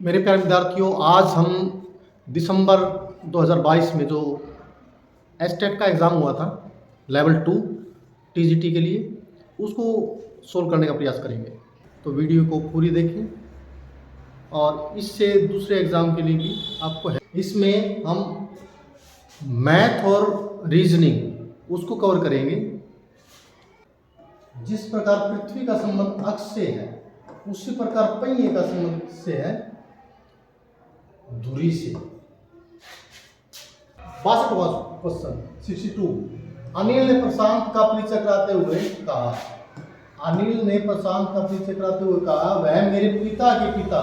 मेरे प्यारे विद्यार्थियों, आज हम दिसंबर 2022 में जो एस्टेट का एग्ज़ाम हुआ था लेवल 2 टीजीटी के लिए, उसको सोल्व करने का प्रयास करेंगे। तो वीडियो को पूरी देखें और इससे दूसरे एग्ज़ाम के लिए भी आपको है। इसमें हम मैथ और रीजनिंग उसको कवर करेंगे। जिस प्रकार पृथ्वी का संबंध अक्ष से है, उसी प्रकार पहिए का संबंध से है धुरी से। 62वां क्वेश्चन 62। अनिल ने प्रशांत का परिचय कराते हुए कहा, अनिल ने प्रशांत का परिचय कराते हुए कहा, वह मेरे पिता के पिता,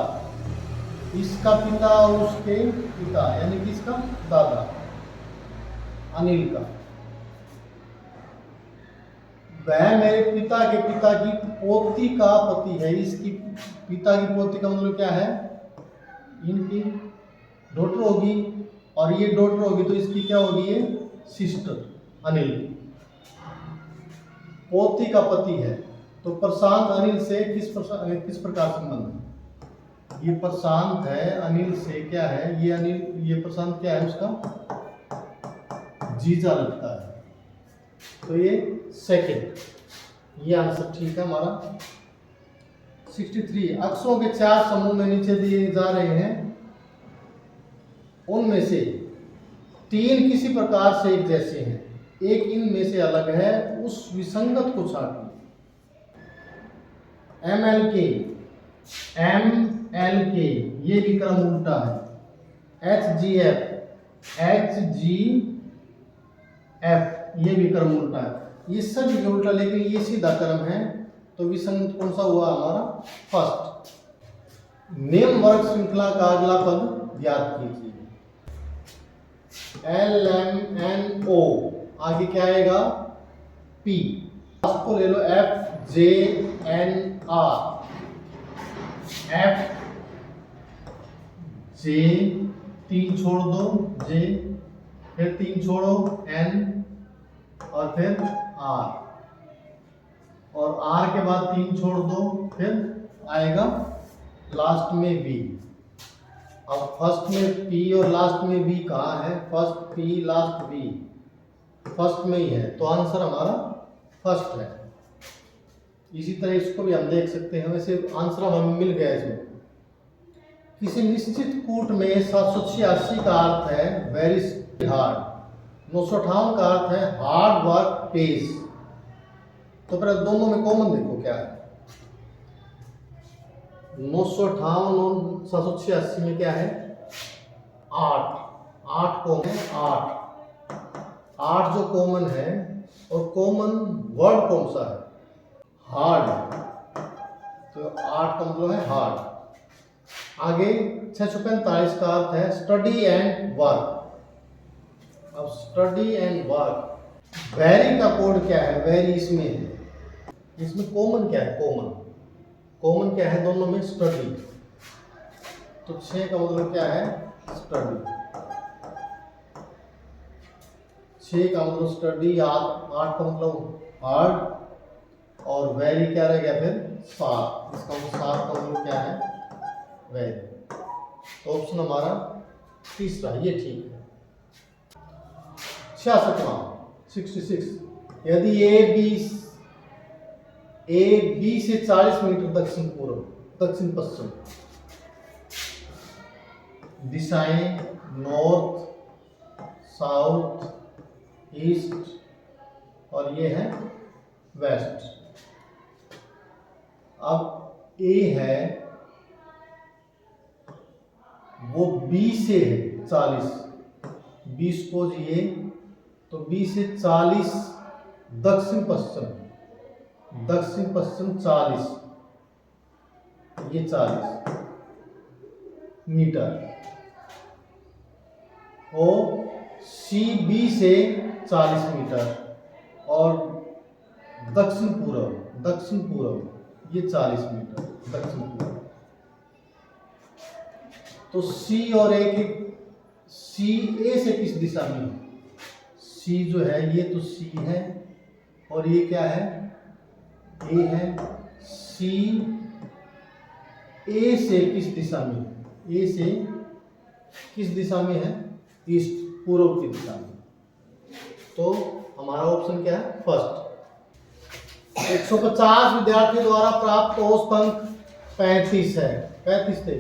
इसका पिता और उसके पिता यानी कि इसका दादा अनिल का, वह मेरे पिता के पिता की पोती का पति है। इसकी पिता की पोती का मतलब क्या है? इनकी डॉटर होगी और ये डॉटर होगी तो इसकी क्या होगी? ये सिस्टर अनिल की पोती का पति है। तो प्रशांत अनिल से किस प्रकार संबंध है? ये प्रशांत है अनिल से क्या है? ये अनिल, ये प्रशांत क्या है? उसका जीजा लगता है। तो ये सेकंड, ये आंसर ठीक है हमारा। 63। अक्षरों के 4 समूह में नीचे दिए जा रहे हैं, उनमें से 3 किसी प्रकार से एक जैसे हैं, एक इनमें से अलग है, उस विसंगत को छांटिए। MLK ये भी क्रम उल्टा है। HGF ये भी क्रम उल्टा है। ये सभी के उल्टा, लेकिन ये सीधा क्रम है। तो विसंगत कौन सा हुआ हमारा? फर्स्ट। निम्न वर्ग श्रृंखला का अगला पद ज्ञात कीजिए। LMNO आगे क्या आएगा? P। आपको ले लो FJNR, J 3 छोड़ दो, J फिर 3 छोड़ो, N और फिर R, और R के बाद 3 छोड़ दो, फिर आएगा लास्ट में V। अब फर्स्ट में P और लास्ट में V कहाँ है? First P last V, first में ही है, तो आंसर हमारा फर्स्ट है। इसी तरह इसको भी हम देख सकते हैं। वैसे आंसर हमें मिल गया इसमें। किसी निश्चित कूट में 786 का अर्थ है वेरी हार्ड, 958 का अर्थ है हार्ड वर्क पेस। तो फिर दोनों में कॉमन देखो क्या है? 958 और 786 में क्या है? 8 कॉमन है। 8 जो कॉमन है, और कॉमन वर्ड कौन सा है? हार्ड। तो 8 का मतलब है हार्ड। आगे 645 का अर्थ है स्टडी एंड वर्क। अब स्टडी एंड वर्क, वेरी का कोड क्या है? वेरी इसमें है, इसमें कॉमन क्या है? कॉमन क्या है दोनों में? स्टडी। तो 6 का मतलब क्या है? स्टडी। 6 का मतलब स्टडी, 8 का मतलब हार्ड, और वेरी क्या रह गया फिर? 7। इसका मतलब 7 का मतलब क्या है? वेरी। तो ऑप्शन हमारा तीसरा, ये ठीक है। 66। यदि ए बी से 40 मीटर दक्षिण पूर्व, दक्षिण पश्चिम दिशाएं नॉर्थ, साउथ, ईस्ट और ये है वेस्ट। अब ए है वो बी से है 40, 20 को ये, तो बी से 40 दक्षिण पश्चिम 40, ये 40 मीटर। और सी बी से 40 मीटर, और दक्षिण पूर्व ये 40 मीटर दक्षिण पूर्व। तो सी और ए की, सी ए से किस दिशा में है? सी जो है ये तो सी है, और ये क्या है? ए है। सी ए से किस दिशा में? ए से किस दिशा में है? ईस्ट, पूर्व की दिशा में। तो हमारा ऑप्शन क्या है? फर्स्ट। 150 विद्यार्थियों द्वारा प्राप्त औसत अंक 35 है, 35 थे।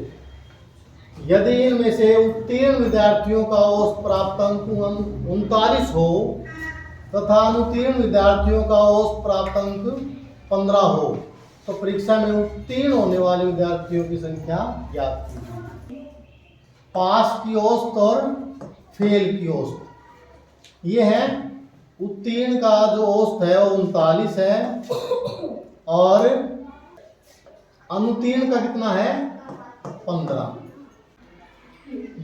यदि इनमें से उत्तीर्ण विद्यार्थियों का औसत प्राप्त अंक 39 हो तथा अनुत्तीर्ण विद्यार्थियों का औसत प्राप्त अंक 15 हो तो परीक्षा में उत्तीर्ण होने वाले विद्यार्थियों की संख्या ज्ञात कीजिए। पास की औसत और फेल की औसत, ये है उत्तीर्ण का जो औसत है वो 39 है और अनुत्तीर्ण का कितना है? 15।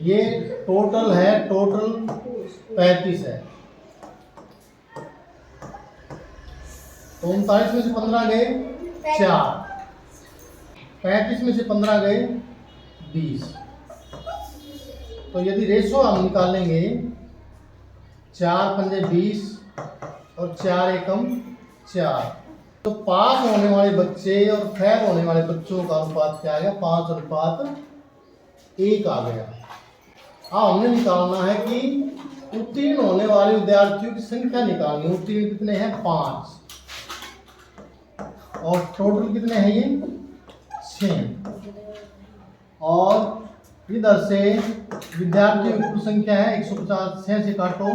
ये टोटल है, टोटल 35 है। तो 39 में से 15 गए 4, 35 में से 15 गए 20। तो यदि रेशो हम निकालेंगे 4 पंजे 20 और 4 एकम 4, तो पास होने वाले बच्चे और फेल होने वाले बच्चों का अनुपात क्या आ गया? 5:1 आ गया। अब हमने निकालना है कि उत्तीर्ण होने वाले विद्यार्थियों की संख्या निकालनी। उत्तीर्ण कितने हैं? 5 और टोटल कितने हैं? ये 6। और इधर से विद्यार्थियों की कुल संख्या है 150। 6 से काटो,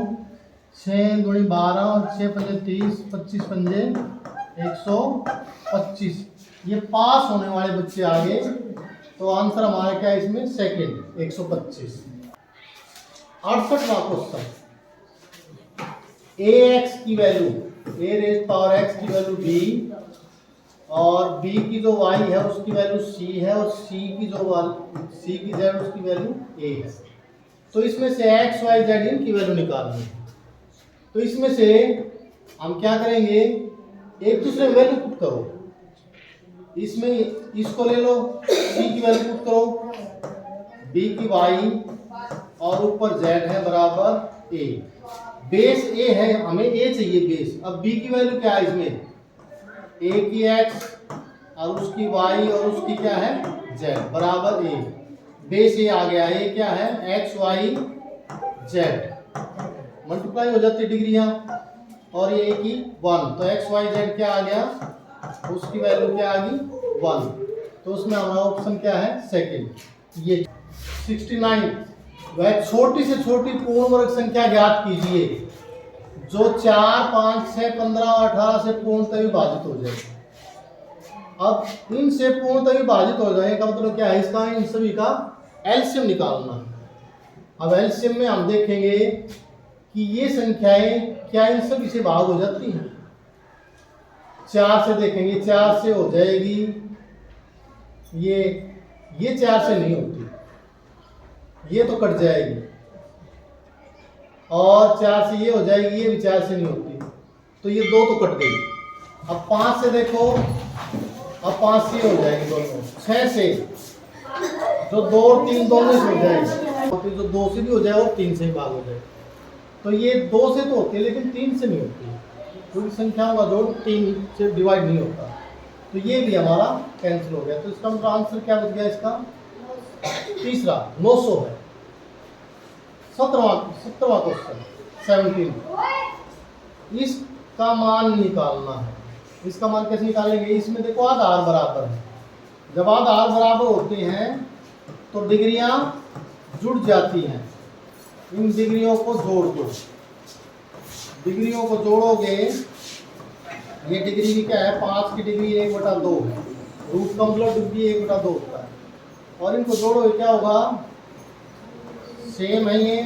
6 दूनी 12 और 6 पंजे 30, 25 पंजे 125। ये पास होने वाले बच्चे आ गए। तो आंसर हमारा क्या है इसमें? सेकंड, 125। 68वां क्वेश्चन, ax की वैल्यू a⁻x की वैल्यू b और b की जो y है उसकी वैल्यू c है और c की z उसकी वैल्यू a है। तो इसमें से x y z इनकी वैल्यू निकालनी है। तो इसमें से हम क्या करेंगे? एक दूसरे वैल्यू पुट करो। इसमें इसको ले लो, c की वैल्यू पुट करो, b की y और ऊपर z है बराबर a। बेस a है, हमें a चाहिए बेस। अब b की वैल्यू क्या है इसमें? a की x और उसकी y और उसकी क्या है? z बराबर a। बेस a आ गया। a क्या है? x y z मल्टीप्लाई हो जाती है डिग्रियां और ये a की 1। तो x y z क्या आ गया? उसकी वैल्यू क्या आ गई? 1। तो उसमें हमारा ऑप्शन क्या है? सेकंड। ये 69, वह छोटी से छोटी पूर्ण वर्ग संख्या ज्ञात कीजिए जो 4, 5, 6, 15 और 18 से पूर्णतः विभाजित हो जाए। अब इनसे पूर्णतः विभाजित हो जाने का मतलब क्या है? इसका इन सभी का एलसीएम निकालना। अब एलसीएम में हम देखेंगे कि ये संख्याएं क्या इन सभी से भाग हो जाती हैं। 4 से देखेंगे, 4 से हो जाएगी, ये 4 से नहीं होती, ये तो कट जाएगी। और 4 से ये हो जाएगी, ये भी 4 से नहीं होती, तो ये 2 तो कट गई। अब 5 से देखो, अब 5 से हो जाएगी दोनों। 6 से जो 2 और 3 दोनों से हो जाएगी, तो जो 2 से भी हो जाए और 3 से भी भाग हो जाए। तो ये 2 से तो होती है लेकिन 3 से नहीं होती, क्योंकि संख्याओं का जोड़ 3 से डिवाइड नहीं होता। तो ये भी हमारा कैंसिल हो गया। तो इसका मतलब आंसर क्या बच गया? इसका तीसरा 900 है। 17वां क्वेश्चन 17, इसका मान निकालना है। इसका मान कैसे निकालेंगे? इसमें देखो आधार बराबर है। जब आधार बराबर होते हैं तो डिग्रियां जुड़ जाती हैं। इन डिग्रियों को जोड़ दो, डिग्रियों को जोड़ोगे, ये डिग्री भी क्या है? 5 की डिग्री 1/2 है। रूट का मतलब डिग्री 1/2 होता है। और इनको जोड़ोगे क्या होगा? सेम है ये,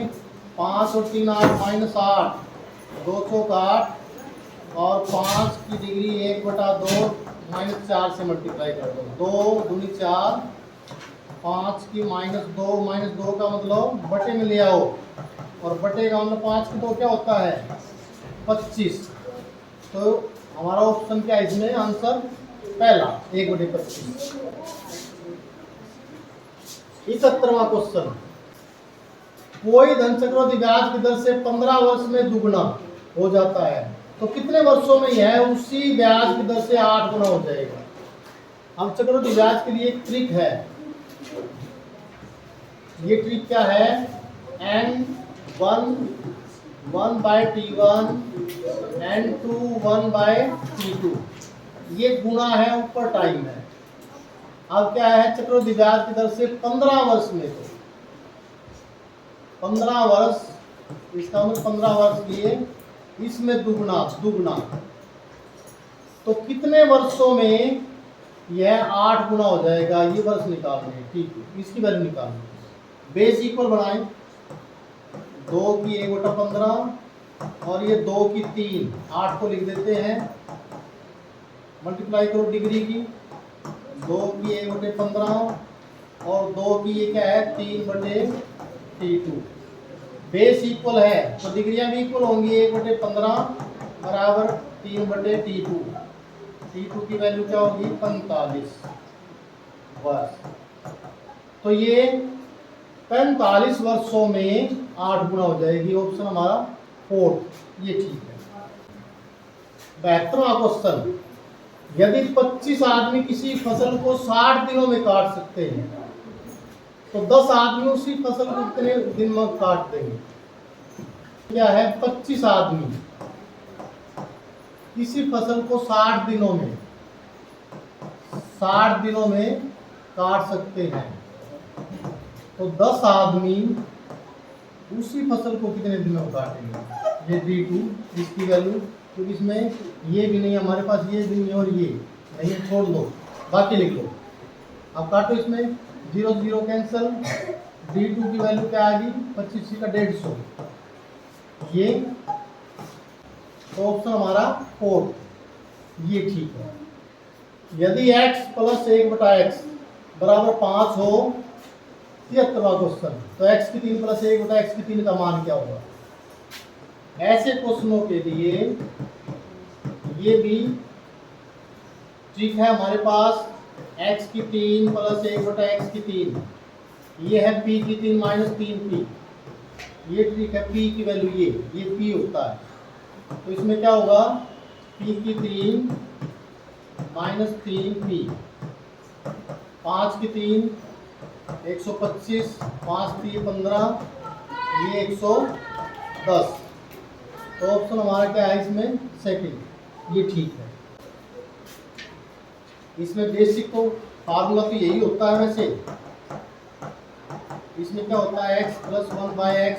5 और 3 8 -8, 2 चौक 8 और 5 की डिग्री 1/2 -4 से मल्टीप्लाई कर दो। 2 दूनी 4, 5 की -2 का मतलब बटे में ले आओ, और बटे का मतलब 5 की 2 क्या होता है? 25। तो हमारा ऑप्शन क्या है इसमें? आंसर पहला 1/25। 71वां क्वेश्चन, कोई धन चक्रवृद्धि ब्याज की दर से 15 वर्ष में दुगना हो जाता है तो कितने वर्षों में यह उसी ब्याज की दर से 8 गुना हो जाएगा? हम चक्रवृद्धि ब्याज के लिए एक ट्रिक है। ये ट्रिक क्या है, n1 1/t1 n2 1/t2, ये गुणा है, ऊपर टाइम है। अब क्या है, चक्रवृद्धि ब्याज की दर से 15 वर्ष में, तो 15 वर्ष, इसका मतलब 15 वर्ष लिए, इसमें दुगना दुगना, तो कितने वर्षों में यह 8 गुना हो जाएगा, ये वर्ष निकालने हैं। ठीक है, इसकी वैल्यू निकालनी है। बेस इक्वल बनाएं, 2 की 1/15 और ये 2 की 3, 8 को लिख देते हैं, मल्टीप्लाई करो डिग्री की, 2 की 1/15 और 2 की ये क्या है 3/T2। बेस इक्वल है तो डिग्रियां भी इक्वल होंगी, 1/15 बराबर 3/T2। T2 की वैल्यू क्या होगी 45 वर्ष। तो ये 45 वर्षों में 8 गुना हो जाएगी, ऑप्शन हमारा 4, ये ठीक है। 72वां क्वेश्चन, यदि 25 आदमी किसी फसल को 60 दिनों में काट सकते हैं, तो 10 आदमी उसी फसल को कितने दिन में काट देंगे? क्या है, 25 आदमी किसी फसल को 60 दिनों में काट सकते हैं, तो 10 आदमी उसी फसल को कितने दिनों में काटेंगे? ये D2, इसकी वैल्यू, क्योंकि इसमें ये भी नहीं हमारे पास, ये भी नहीं और ये नहीं, छोड़ दो, बाकी लिख लो। अब काटो, इसमें 0 0 कैंसिल, D2 की वैल्यू क्या आ गई 25 का 150, ये तो ऑप्शन हमारा 4, ये ठीक है। यदि x + 1/x बराबर 5 हो, 73वां क्वेश्चन, तो x की 3 + 1/x की 3 का मान क्या होगा? ऐसे क्वेश्चनों के लिए ये भी ठीक है, हमारे पास x की 3 + 1/x की 3, ये है p की 3 - 3p, ये ठीक है, p की वैल्यू ये p होता है, तो इसमें क्या होगा p की 3 - 3p, 5 की 3 125, 5 3 15, ये 110, तो ऑप्शन हमारा क्या है इसमें सेकंड, ये ठीक है। इसमें बेसिक तो फार्मूला तो यही होता है वैसे, इसमें क्या होता है x + 1/x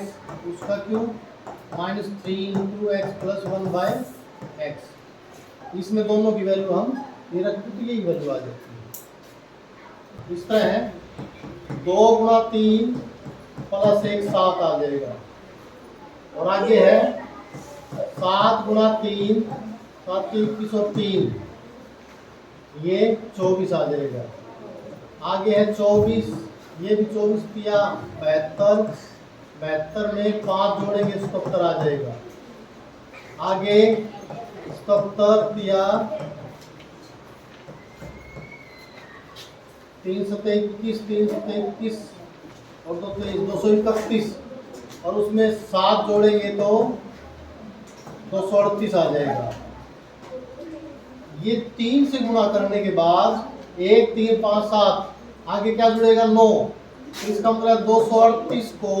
उसका क्यूब -3 × x + 1/x, इसमें दोनों की वैल्यू हम ये रखते तो यही वैल्यू आ जाती है। इस तरह है 2 × 3 + 1 7 आ जाएगा, और आगे है 7 × 3 7 की 21 और 3, ये 24 आ जाएगा। आगे है 24, ये भी 24 दिया 72, 72 में 5 जोड़ेंगे 77 आ जाएगा। आगे 77 दिया 3 7 21, 3 7 21 और 2 23 231, और उसमें 7 जोड़ेंगे तो 238 आ जाएगा। ये 3 से गुणा करने के बाद 1 3 5 7, आगे क्या जुड़ेगा 9, तो इसका मतलब 238 को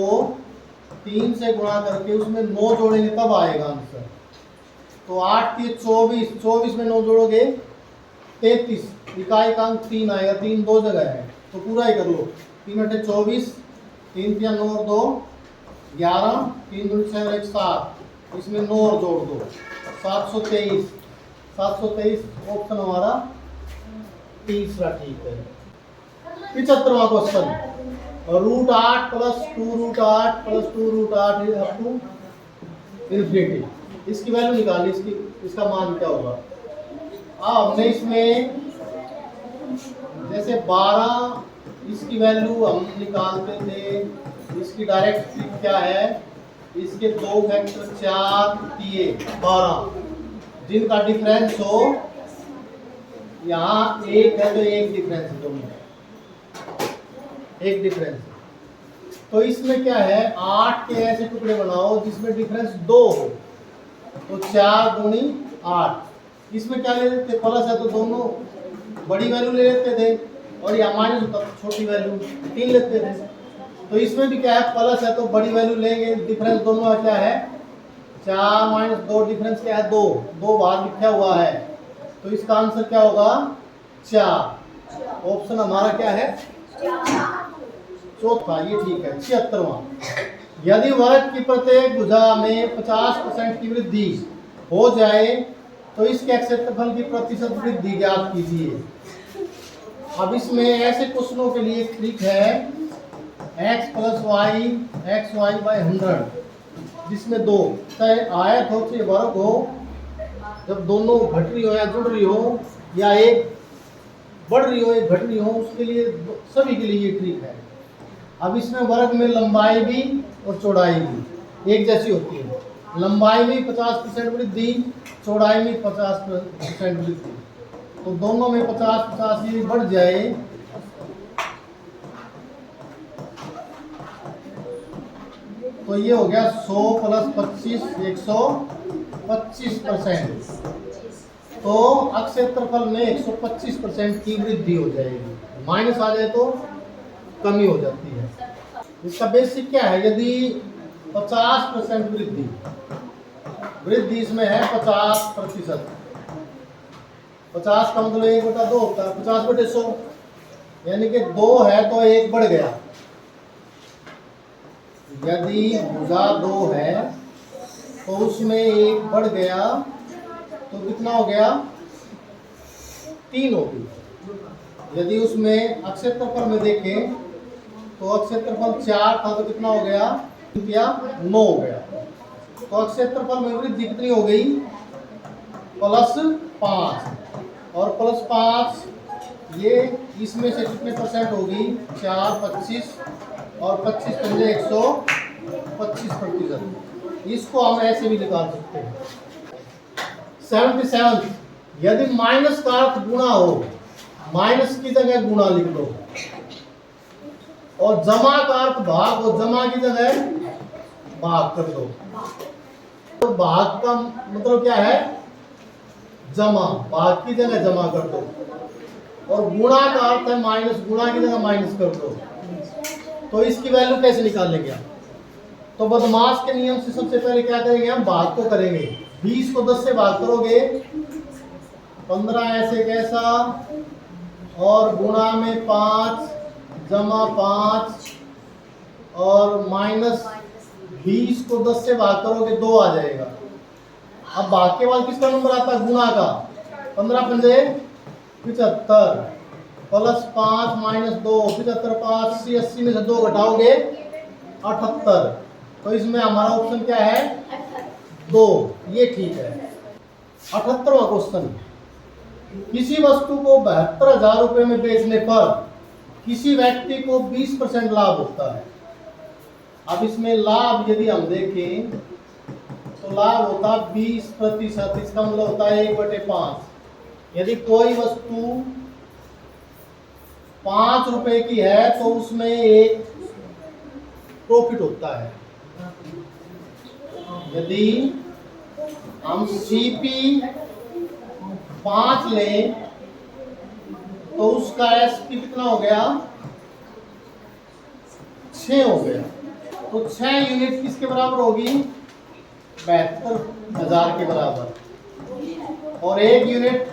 3 से गुणा करके उसमें 9 जोड़ेंगे तब आएगा आंसर। तो 8 3 24, 24 में 9 जोड़ोगे 33, इकाई का अंक 3 आएगा, 3 दो जगह है तो पूरा ही कर लो, 3 × 24, 3 × 9 और 2 11, 3 × 6 और 1 7, इसमें 9 और जोड़ दो 723, 723 ऑप्शन हमारा तीसरा ठीक है। 75वां क्वेश्चन, √8 + 2√8 + 2√8 अप टू इन्फिनिटी, इसकी वैल्यू निकाली, इसका मान क्या होगा? हमने इसमें जैसे 12, इसकी वैल्यू हम निकालते थे, इसकी डायरेक्ट ट्रिक क्या है, इसके 2 फैक्टर 4 दिए 12, जिनका डिफरेंस हो, यहाँ 1 है तो 1 डिफरेंस है, दोनों 1 डिफरेंस, तो इसमें क्या है 8 के ऐसे टुकड़े बनाओ जिसमें डिफरेंस 2 हो, तो 4 × 8, इसमें क्या ले लेते प्लस है तो दोनों बड़ी वैल्यू ले लेते थे, और यहाँ माइनस होता तो छोटी वैल्यू 3 लेते थे, तो इसमें भी क्या है, प्लस है तो बड़ी वैल्यू लेंगे। डिफरेंस दोनों का क्या है, 4 माइनस 2, डिफरेंस क्या है 2, 2 बाहर लिखा हुआ है, तो इसका आंसर क्या होगा 4। ऑप्शन हमारा क्या है चौथा, ये ठीक है। 76वां, यदि वर्ग की प्रत्येक भुजा में 50% की वृद्धि हो जाए तो इसके क्षेत्रफल की प्रतिशत वृद्धि ज्ञात कीजिए। अब इसमें ऐसे क्वेश्चनों के लिए ट्रिक है x + y xy/100, जिसमें दो चाहे आयत हो चाहे वर्ग हो, जब दोनों घट रही हो या जुड़ रही हो या एक बढ़ रही हो एक घट रही हो, उसके लिए सभी के लिए ये ट्रिक है। अब इसमें वर्ग में लंबाई भी और चौड़ाई भी एक जैसी होती है। लंबाई में 50% वृद्धि, चौड़ाई में 50% वृद्धि, तो दोनों में 50-50 ये बढ़ जाए तो ये हो गया 100 + 25 125%। तो अक्षेत्रफल में 125% की वृद्धि हो जाएगी। माइनस आ जाए तो कमी हो जाती है। इसका बेसिक क्या है, यदि 50% वृद्धि इसमें है 50%, 50 का मतलब 1/2 होता है, 50/100, यानी कि 2 है तो 1 बढ़ गया। यदि भुजा 2 है तो उसमें 1 बढ़ गया तो कितना हो गया 3 हो गई। यदि उसमें अक्षेत्रफल में देखें तो अक्षेत्रफल 4 था तो कितना हो गया 9 हो गया। तो अक्षेत्रफल में वृद्धि कितनी हो गई +5, और +5 ये इसमें से कितने परसेंट होगी 4 25 और 25 पंजे 125%। इसको हम ऐसे भी निकाल सकते हैं। 77, यदि माइनस का अर्थ गुणा हो, माइनस की जगह गुणा लिख लो, और जमा का अर्थ भाग हो, जमा की जगह भाग कर दो। तो भाग का मतलब क्या है जमा, भाग की जगह जमा कर दो, और गुणा का अर्थ है माइनस, गुणा की जगह माइनस कर दो। तो इसकी वैल्यू कैसे निकालेंगे आप, तो बदमाश के नियम से सबसे पहले क्या करेंगे हम भाग को करेंगे। 20 को 10 से भाग करोगे 15 ऐसे कैसा, और गुणा में 5 जमा 5, और माइनस 20 को 10 से भाग करोगे 2 आ जाएगा। अब भाग के बाद किसका नंबर आता है गुणा का, 15 पंजे 75 +5 माइनस 2 75, 5 80 में से 2 घटाओगे 78। तो इसमें हमारा ऑप्शन क्या है 2, ये ठीक है। 78वां क्वेश्चन, किसी वस्तु को 72,000 रुपए में बेचने पर किसी व्यक्ति को 20% लाभ होता है। अब इसमें लाभ यदि हम देखें तो लाभ होता 20%, इसका मतलब होता है 1/5। यदि कोई वस्तु 5 रुपए की है तो उसमें एक प्रॉफिट होता है। यदि हम CP 5 लें तो उसका SP कितना हो गया 6 हो गया। तो 6 यूनिट किसके बराबर होगी 72,000 के बराबर, और 1 यूनिट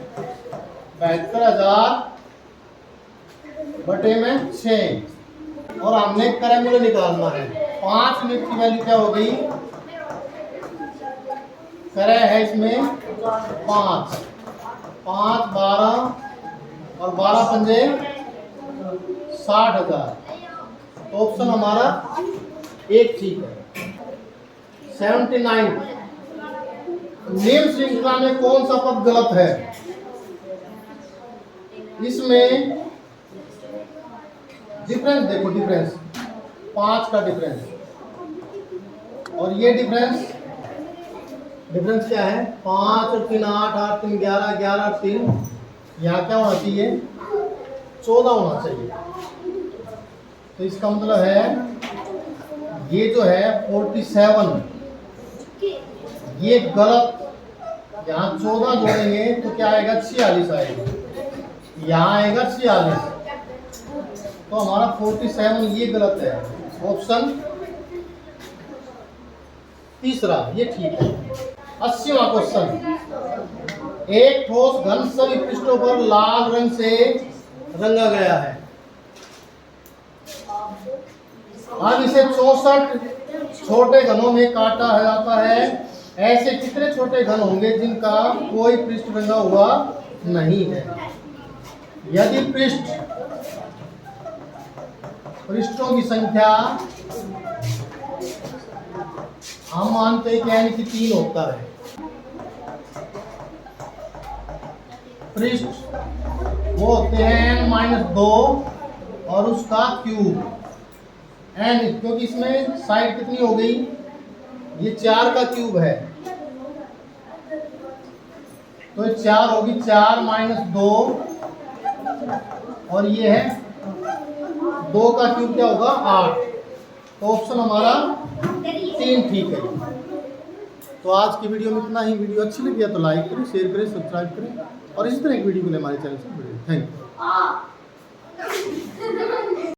72,000 बटे में 6, और हमने क्रय निकालना है। 5 यूनिट की वैल्यू क्या होगी, क्रय है इसमें 5, 5 12 और 12 पंजे 60,000। तो ऑप्शन हमारा एक ठीक है। 79, निम्न श्रृंखला में कौन सा पद गलत है। इसमें डिफरेंस देखो, डिफरेंस 5 का डिफरेंस, और ये डिफरेंस क्या है 5 और 3 8, 8 3 11, 11 और 3, यहाँ क्या होना चाहिए 14 होना चाहिए। तो इसका मतलब है ये जो है 47, ये गलत, यहाँ 14 जोड़ेंगे तो क्या आएगा 46 आएगा, यहाँ आएगा 46। तो हमारा 47 ये गलत है। ऑप्शन तीसरा ये ठीक है। 80वां क्वेश्चन, एक ठोस घन सभी पृष्ठों पर लाल रंग से रंगा गया है। अब इसे 64 छोटे घनों में काटा जाता है। ऐसे कितने छोटे घन होंगे जिनका कोई पृष्ठ रंगा हुआ नहीं है? यदि पृष्ठों की संख्या हम मानते हैं कि यानी कि 3 होता है। पृष्ठ वो होते हैं n-2 और उसका क्यूब n, क्योंकि इसमें साइड कितनी हो गई, ये 4 का क्यूब है तो ये 4 होगी, 4 - 2 और ये है 2 का क्यूब क्या होगा 8। तो ऑप्शन हमारा 3 ठीक है। तो आज की वीडियो में इतना ही। वीडियो अच्छी लगी है तो लाइक करें, शेयर करें, सब्सक्राइब करें और इसी तरह की वीडियो के लिए हमारे चैनल से जुड़े। Thank you.